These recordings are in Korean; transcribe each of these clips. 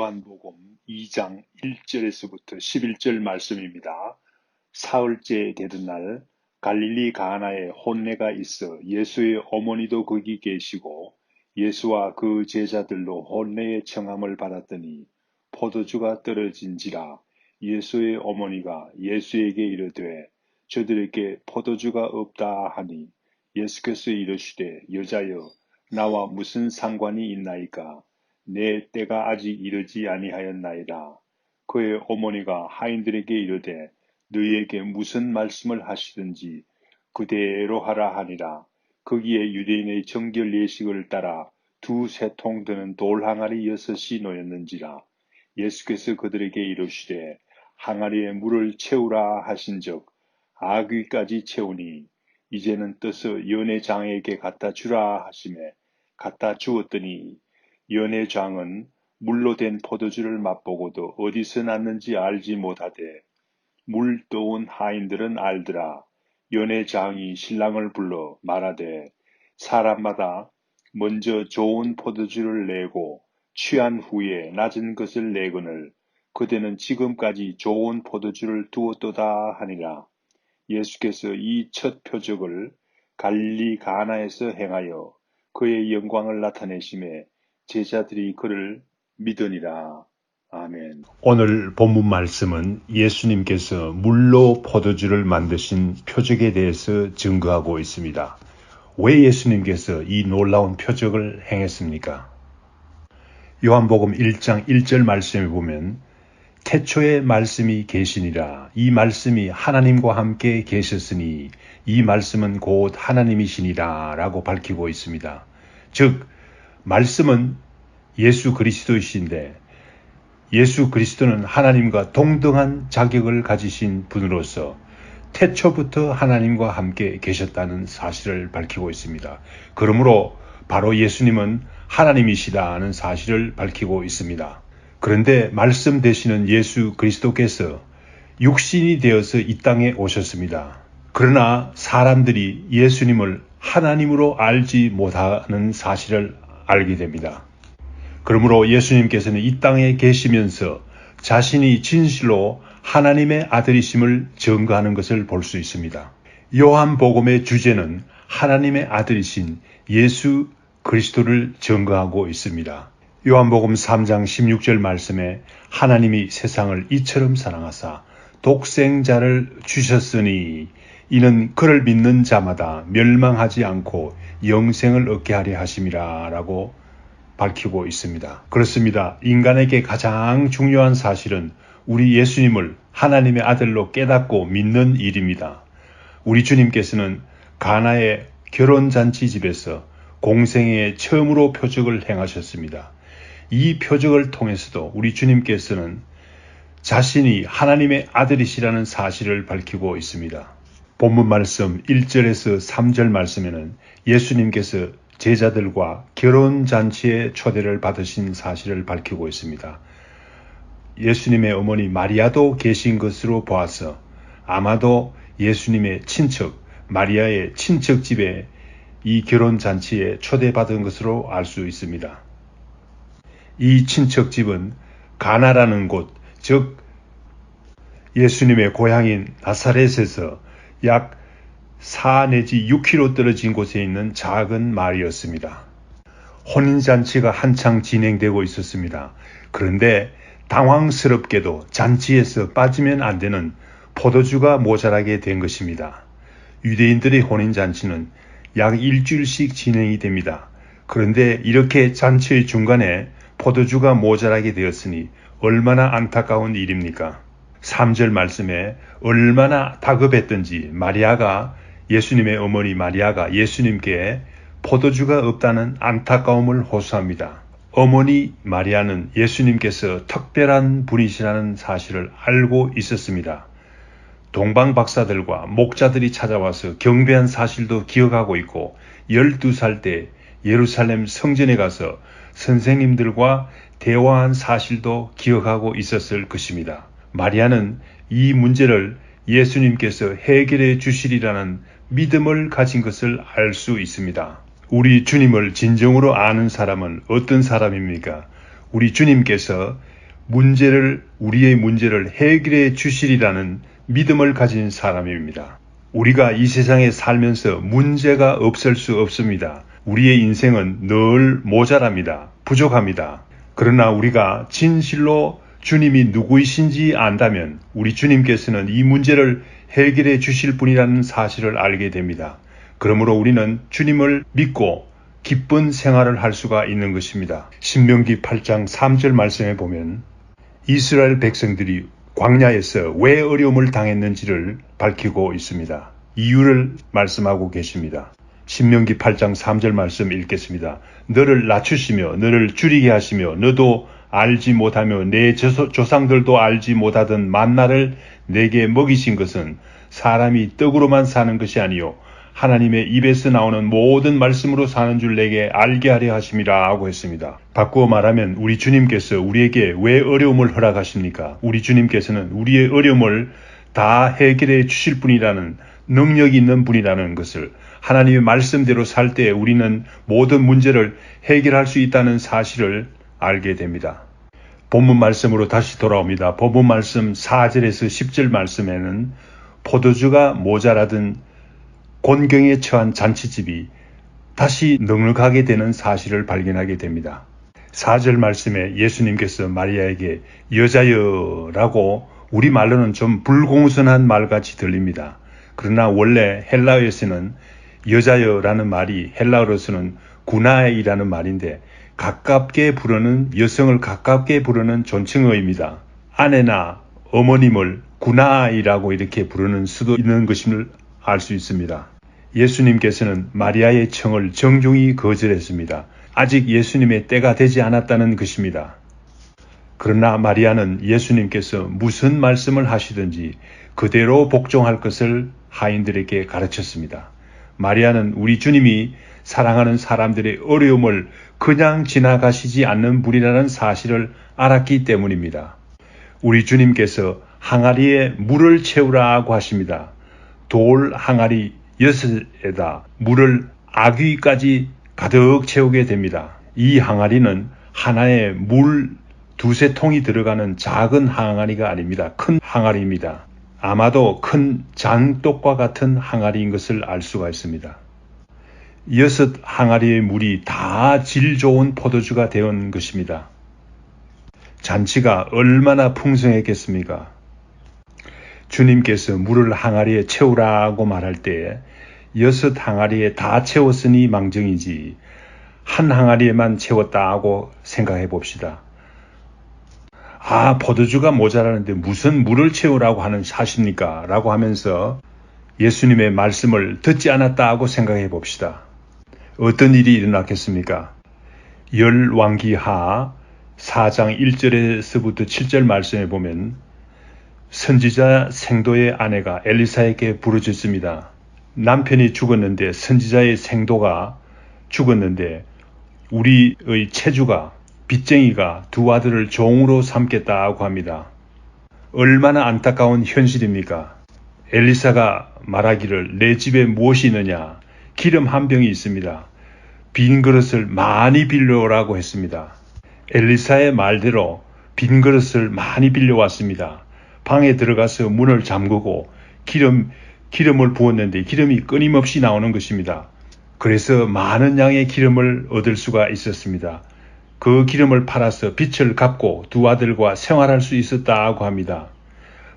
요한복음 2장 1절에서부터 11절 말씀입니다. 사흘째 되던 날 갈릴리 가나에 혼례가 있어 예수의 어머니도 거기 계시고 예수와 그 제자들로 혼례의 청함을 받았더니 포도주가 떨어진지라. 예수의 어머니가 예수에게 이르되 저들에게 포도주가 없다 하니 예수께서 이르시되 여자여 나와 무슨 상관이 있나이까? 내 때가 아직 이르지 아니하였나이다. 그의 어머니가 하인들에게 이르되 너희에게 무슨 말씀을 하시든지 그대로 하라 하니라. 거기에 유대인의 정결 예식을 따라 두세 통 드는 돌 항아리 6이 놓였는지라. 예수께서 그들에게 이르시되 항아리에 물을 채우라 하신즉 아귀까지 채우니 이제는 떠서 연회장에게 갖다 주라 하시매 갖다 주었더니 연회장은 물로 된 포도주를 맛보고도 어디서 났는지 알지 못하되 물 떠온 하인들은 알더라. 연회장이 신랑을 불러 말하되 사람마다 먼저 좋은 포도주를 내고 취한 후에 낮은 것을 내거늘 그대는 지금까지 좋은 포도주를 두었도다 하니라. 예수께서 이 첫 표적을 갈릴리 가나에서 행하여 그의 영광을 나타내심에 제자들이 그를 믿으니라. 아멘. 오늘 본문 말씀은 예수님께서 물로 포도주를 만드신 표적에 대해서 증거하고 있습니다. 왜 예수님께서 이 놀라운 표적을 행했습니까? 요한복음 1장 1절 말씀에 보면 태초에 말씀이 계시니라. 이 말씀이 하나님과 함께 계셨으니 이 말씀은 곧 하나님이시니라 라고 밝히고 있습니다. 즉 말씀은 예수 그리스도이신데 예수 그리스도는 하나님과 동등한 자격을 가지신 분으로서 태초부터 하나님과 함께 계셨다는 사실을 밝히고 있습니다. 그러므로 바로 예수님은 하나님이시다는 사실을 밝히고 있습니다. 그런데 말씀 되시는 예수 그리스도께서 육신이 되어서 이 땅에 오셨습니다. 그러나 사람들이 예수님을 하나님으로 알지 못하는 사실을 알게 됩니다. 그러므로 예수님께서는 이 땅에 계시면서 자신이 진실로 하나님의 아들이심을 증거하는 것을 볼 수 있습니다. 요한복음의 주제는 하나님의 아들이신 예수 그리스도를 증거하고 있습니다. 요한복음 3장 16절 말씀에 하나님이 세상을 이처럼 사랑하사 독생자를 주셨으니 이는 그를 믿는 자마다 멸망하지 않고 영생을 얻게 하려 하심이라 라고 밝히고 있습니다. 그렇습니다. 인간에게 가장 중요한 사실은 우리 예수님을 하나님의 아들로 깨닫고 믿는 일입니다. 우리 주님께서는 가나의 결혼잔치 집에서 공생애에 처음으로 표적을 행하셨습니다. 이 표적을 통해서도 우리 주님께서는 자신이 하나님의 아들이시라는 사실을 밝히고 있습니다. 본문 말씀 1절에서 3절 말씀에는 예수님께서 제자들과 결혼잔치에 초대를 받으신 사실을 밝히고 있습니다. 예수님의 어머니 마리아도 계신 것으로 보아서 아마도 예수님의 친척 마리아의 친척집에 이 결혼잔치에 초대받은 것으로 알 수 있습니다. 이 친척집은 가나라는 곳, 즉 예수님의 고향인 나사렛에서 약 4 내지 6km 떨어진 곳에 있는 작은 마을이었습니다. 혼인잔치가 한창 진행되고 있었습니다. 그런데 당황스럽게도 잔치에서 빠지면 안 되는 포도주가 모자라게 된 것입니다. 유대인들의 혼인잔치는 약 일주일씩 진행이 됩니다. 그런데 이렇게 잔치의 중간에 포도주가 모자라게 되었으니 얼마나 안타까운 일입니까? 3절 말씀에 얼마나 다급했던지 예수님의 어머니 마리아가 예수님께 포도주가 없다는 안타까움을 호소합니다. 어머니 마리아는 예수님께서 특별한 분이시라는 사실을 알고 있었습니다. 동방 박사들과 목자들이 찾아와서 경배한 사실도 기억하고 있고 12살 때 예루살렘 성전에 가서 선생님들과 대화한 사실도 기억하고 있었을 것입니다. 마리아는 이 문제를 예수님께서 해결해 주시리라는 믿음을 가진 것을 알 수 있습니다. 우리 주님을 진정으로 아는 사람은 어떤 사람입니까? 우리 주님께서 우리의 문제를 해결해 주시리라는 믿음을 가진 사람입니다. 우리가 이 세상에 살면서 문제가 없을 수 없습니다. 우리의 인생은 늘 모자랍니다. 부족합니다. 그러나 우리가 진실로 주님이 누구이신지 안다면 우리 주님께서는 이 문제를 해결해 주실 분이라는 사실을 알게 됩니다. 그러므로 우리는 주님을 믿고 기쁜 생활을 할 수가 있는 것입니다. 신명기 8장 3절 말씀에 보면 이스라엘 백성들이 광야에서 왜 어려움을 당했는지를 밝히고 있습니다. 이유를 말씀하고 계십니다. 신명기 8장 3절 말씀 읽겠습니다. 너를 낮추시며 너를 줄이게 하시며 너도 알지 못하며 내 조상들도 알지 못하던 만나를 내게 먹이신 것은 사람이 떡으로만 사는 것이 아니요 하나님의 입에서 나오는 모든 말씀으로 사는 줄 내게 알게 하려 하심이라 하고 했습니다. 바꾸어 말하면 우리 주님께서 우리에게 왜 어려움을 허락하십니까? 우리 주님께서는 우리의 어려움을 다 해결해 주실 분이라는 능력이 있는 분이라는 것을 하나님의 말씀대로 살 때 우리는 모든 문제를 해결할 수 있다는 사실을 알게 됩니다. 본문 말씀으로 다시 돌아옵니다. 본문 말씀 4절에서 10절 말씀에는 포도주가 모자라던 곤경에 처한 잔치집이 다시 넉넉하게 되는 사실을 발견하게 됩니다. 4절 말씀에 예수님께서 마리아에게 여자여라고 우리말로는 좀 불공손한 말같이 들립니다. 그러나 원래 헬라어에서는 여자여라는 말이 헬라어로서는 구나이라는 말인데 가깝게 부르는 여성을 가깝게 부르는 존칭어입니다. 아내나 어머님을 구나이라고 이렇게 부르는 수도 있는 것임을 알 수 있습니다. 예수님께서는 마리아의 청을 정중히 거절했습니다. 아직 예수님의 때가 되지 않았다는 것입니다. 그러나 마리아는 예수님께서 무슨 말씀을 하시든지 그대로 복종할 것을 하인들에게 가르쳤습니다. 마리아는 우리 주님이 사랑하는 사람들의 어려움을 그냥 지나가시지 않는 분이라는 사실을 알았기 때문입니다. 우리 주님께서 항아리에 물을 채우라고 하십니다. 돌 항아리 6에다 물을 아귀까지 가득 채우게 됩니다. 이 항아리는 하나에 물 2-3통이 들어가는 작은 항아리가 아닙니다. 큰 항아리입니다. 아마도 큰 장독과 같은 항아리인 것을 알 수가 있습니다. 6 항아리의 물이 다 질 좋은 포도주가 되온 것입니다. 잔치가 얼마나 풍성했겠습니까? 주님께서 물을 항아리에 채우라고 말할 때에 6 항아리에 다 채웠으니 망정이지 한 항아리에만 채웠다고 생각해 봅시다. 포도주가 모자라는데 무슨 물을 채우라고 하십니까? 라고 하면서 예수님의 말씀을 듣지 않았다고 생각해 봅시다. 어떤 일이 일어났겠습니까? 열왕기하 4장 1절에서부터 7절 말씀에 보면 선지자 생도의 아내가 엘리사에게 부르짖습니다. 남편이 죽었는데 선지자의 생도가 죽었는데 우리의 체주가 빚쟁이가 2 아들을 종으로 삼겠다고 합니다. 얼마나 안타까운 현실입니까? 엘리사가 말하기를 내 집에 무엇이 있느냐? 기름 한 병이 있습니다. 빈 그릇을 많이 빌려오라고 했습니다. 엘리사의 말대로 빈 그릇을 많이 빌려왔습니다. 방에 들어가서 문을 잠그고 기름을 부었는데 기름이 끊임없이 나오는 것입니다. 그래서 많은 양의 기름을 얻을 수가 있었습니다. 그 기름을 팔아서 빚을 갚고 2 아들과 생활할 수 있었다고 합니다.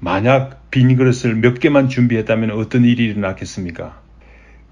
만약 빈 그릇을 몇 개만 준비했다면 어떤 일이 일어났겠습니까?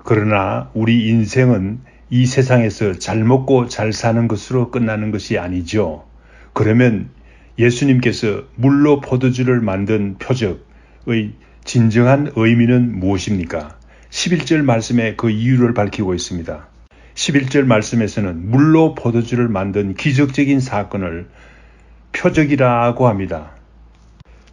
그러나 우리 인생은 이 세상에서 잘 먹고 잘 사는 것으로 끝나는 것이 아니죠. 그러면 예수님께서 물로 포도주를 만든 표적의 진정한 의미는 무엇입니까? 11절 말씀에 그 이유를 밝히고 있습니다. 11절 말씀에서는 물로 포도주를 만든 기적적인 사건을 표적이라고 합니다.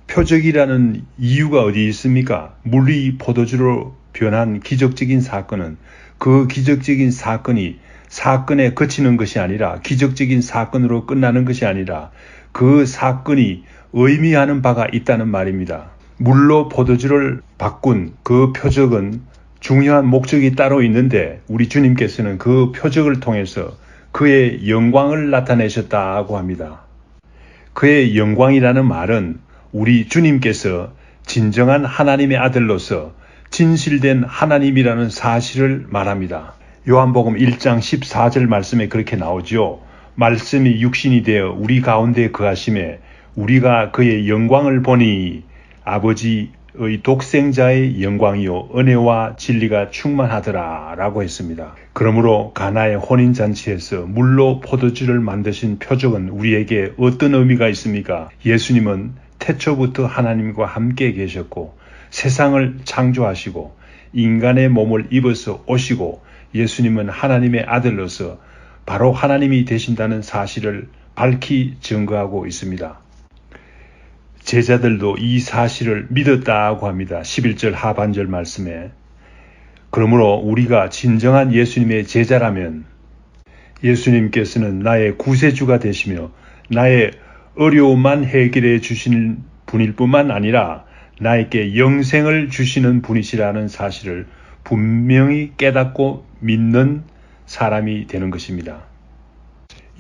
표적이라는 이유가 어디 있습니까? 물이 포도주로 변한 기적적인 사건은 그 기적적인 사건이 사건에 그치는 것이 아니라 기적적인 사건으로 끝나는 것이 아니라 그 사건이 의미하는 바가 있다는 말입니다. 물로 포도주를 바꾼 그 표적은 중요한 목적이 따로 있는데 우리 주님께서는 그 표적을 통해서 그의 영광을 나타내셨다고 합니다. 그의 영광이라는 말은 우리 주님께서 진정한 하나님의 아들로서 진실된 하나님이라는 사실을 말합니다. 요한복음 1장 14절 말씀에 그렇게 나오죠. 말씀이 육신이 되어 우리 가운데 거하심에 우리가 그의 영광을 보니 아버지의 독생자의 영광이요 은혜와 진리가 충만하더라 라고 했습니다. 그러므로 가나의 혼인잔치에서 물로 포도주를 만드신 표적은 우리에게 어떤 의미가 있습니까? 예수님은 태초부터 하나님과 함께 계셨고 세상을 창조하시고 인간의 몸을 입어서 오시고 예수님은 하나님의 아들로서 바로 하나님이 되신다는 사실을 밝히 증거하고 있습니다. 제자들도 이 사실을 믿었다고 합니다. 11절 하반절 말씀에. 그러므로 우리가 진정한 예수님의 제자라면 예수님께서는 나의 구세주가 되시며 나의 어려움만 해결해 주시는 분일 뿐만 아니라 나에게 영생을 주시는 분이시라는 사실을 분명히 깨닫고 믿는 사람이 되는 것입니다.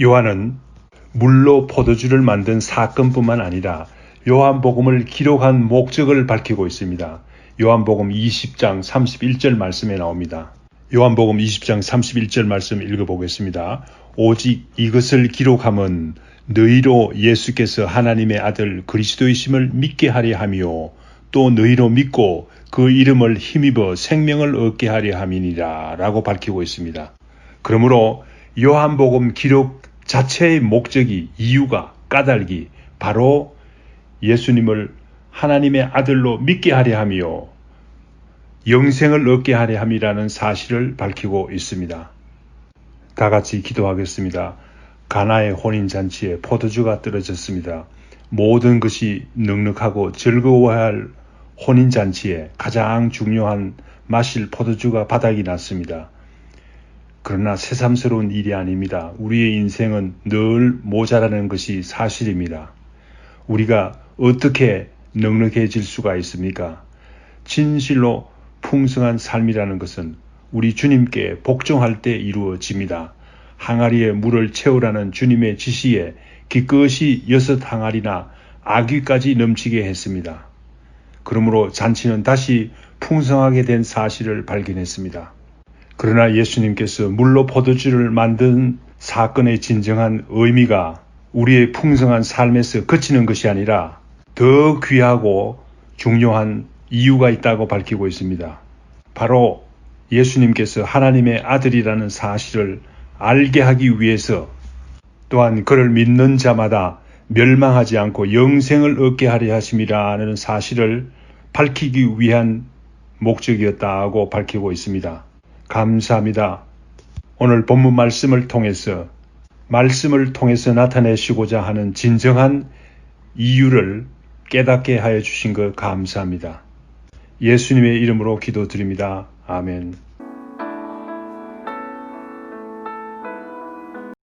요한은 물로 포도주를 만든 사건뿐만 아니라 요한복음을 기록한 목적을 밝히고 있습니다. 요한복음 20장 31절 말씀에 나옵니다. 요한복음 20장 31절 말씀 읽어보겠습니다. 오직 이것을 기록함은 너희로 예수께서 하나님의 아들 그리스도이심을 믿게 하려 함이요 또 너희로 믿고 그 이름을 힘입어 생명을 얻게 하려 함이니라 라고 밝히고 있습니다. 그러므로 요한복음 기록 자체의 목적이 이유가 까닭이 바로 예수님을 하나님의 아들로 믿게 하려 함이요 영생을 얻게 하려 함이라는 사실을 밝히고 있습니다. 다 같이 기도하겠습니다. 가나의 혼인잔치에 포도주가 떨어졌습니다. 모든 것이 넉넉하고 즐거워야 할 혼인잔치에 가장 중요한 마실 포도주가 바닥이 났습니다. 그러나 새삼스러운 일이 아닙니다. 우리의 인생은 늘 모자라는 것이 사실입니다. 우리가 어떻게 넉넉해질 수가 있습니까? 진실로 풍성한 삶이라는 것은 우리 주님께 복종할 때 이루어집니다. 항아리에 물을 채우라는 주님의 지시에 기껏이 6 항아리나 아귀까지 넘치게 했습니다. 그러므로 잔치는 다시 풍성하게 된 사실을 발견했습니다. 그러나 예수님께서 물로 포도주를 만든 사건의 진정한 의미가 우리의 풍성한 삶에서 그치는 것이 아니라 더 귀하고 중요한 이유가 있다고 밝히고 있습니다. 바로 예수님께서 하나님의 아들이라는 사실을 알게 하기 위해서 또한 그를 믿는 자마다 멸망하지 않고 영생을 얻게 하려 하심이라는 사실을 밝히기 위한 목적이었다고 밝히고 있습니다. 감사합니다. 오늘 본문 말씀을 통해서 나타내시고자 하는 진정한 이유를 깨닫게 하여 주신 것 감사합니다. 예수님의 이름으로 기도드립니다. 아멘.